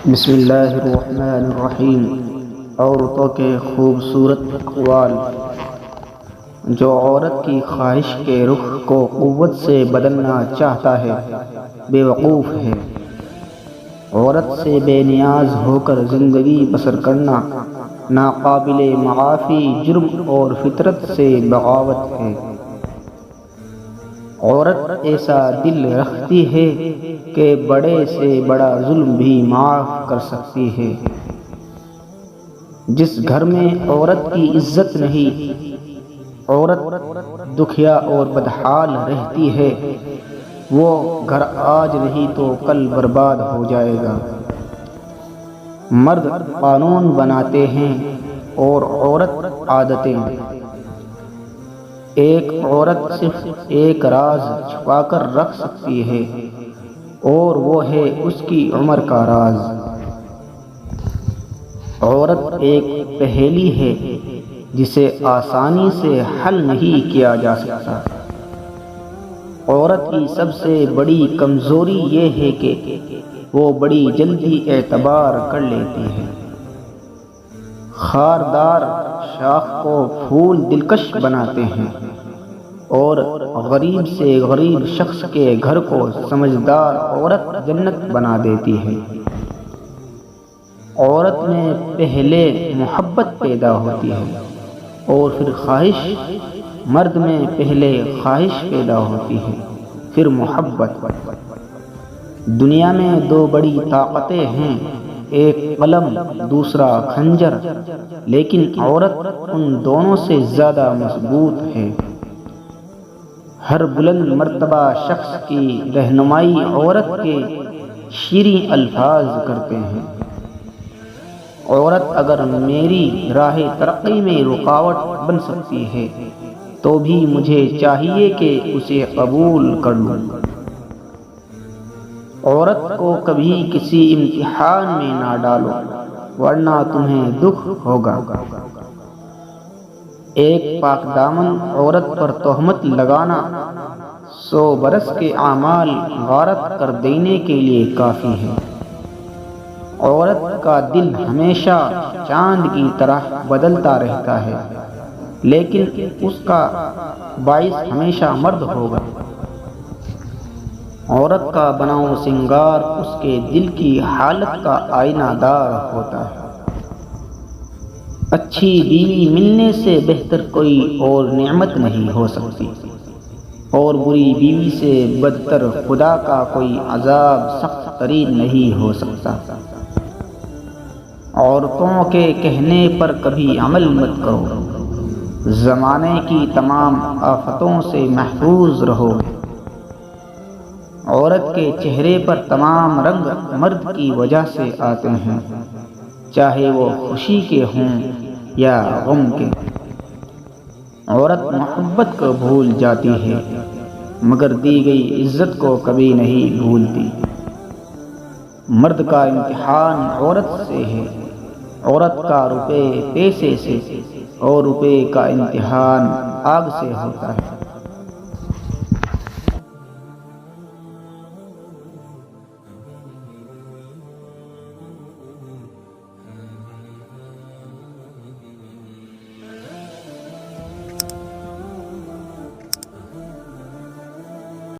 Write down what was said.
بسم اللہ الرحمن الرحیم۔ عورتوں کے خوبصورت اقوال۔ جو عورت کی خواہش کے رخ کو قوت سے بدلنا چاہتا ہے بے وقوف ہے۔ عورت سے بے نیاز ہو کر زندگی بسر کرنا ناقابل معافی جرم اور فطرت سے بغاوت ہے۔ عورت ایسا دل رکھتی ہے کہ بڑے سے بڑا ظلم بھی معاف کر سکتی ہے۔ جس گھر میں عورت کی عزت نہیں، عورت دکھیا اور بدحال رہتی ہے، وہ گھر آج نہیں تو کل برباد ہو جائے گا۔ مرد قانون بناتے ہیں اور عورت عادتیں۔ ایک عورت صرف ایک راز چھپا کر رکھ سکتی ہے اور وہ ہے اس کی عمر کا راز۔ عورت ایک پہیلی ہے جسے آسانی سے حل نہیں کیا جا سکتا۔ عورت کی سب سے بڑی کمزوری یہ ہے کہ وہ بڑی جلدی اعتبار کر لیتی ہے۔ خاردار شاخ کو پھول دلکش بناتے ہیں اور غریب سے غریب شخص کے گھر کو سمجھدار عورت جنت بنا دیتی ہے۔ عورت میں پہلے محبت پیدا ہوتی ہے اور پھر خواہش۔ مرد میں پہلے خواہش پیدا ہوتی ہے پھر محبت۔ دنیا میں دو بڑی طاقتیں ہیں، ایک قلم دوسرا خنجر، لیکن عورت ان دونوں سے زیادہ مضبوط ہے۔ ہر بلند مرتبہ شخص کی رہنمائی عورت کے شیریں الفاظ کرتے ہیں۔ عورت اگر میری راہ ترقی میں رکاوٹ بن سکتی ہے تو بھی مجھے چاہیے کہ اسے قبول کر لوں۔ عورت کو کبھی کسی امتحان میں نہ ڈالو ورنہ تمہیں دکھ ہوگا۔ ایک پاک دامن عورت پر تہمت لگانا 100 برس کے اعمال غارت کر دینے کے لیے کافی ہے۔ عورت کا دل ہمیشہ چاند کی طرح بدلتا رہتا ہے، لیکن اس کا باعث ہمیشہ مرد ہوگا۔ عورت کا بناؤ سنگار اس کے دل کی حالت کا آئینہ دار ہوتا ہے۔ اچھی بیوی ملنے سے بہتر کوئی اور نعمت نہیں ہو سکتی، اور بری بیوی سے بدتر خدا کا کوئی عذاب سخت ترین نہیں ہو سکتا۔ عورتوں کے کہنے پر کبھی عمل مت کرو، زمانے کی تمام آفتوں سے محفوظ رہو گے۔ عورت کے چہرے پر تمام رنگ مرد کی وجہ سے آتے ہیں، چاہے وہ خوشی کے ہوں یا غم کے۔ عورت محبت کو بھول جاتی ہے مگر دی گئی عزت کو کبھی نہیں بھولتی۔ مرد کا امتحان عورت سے ہے، عورت کا روپے پیسے سے اور روپے کا امتحان آگ سے ہوتا ہے۔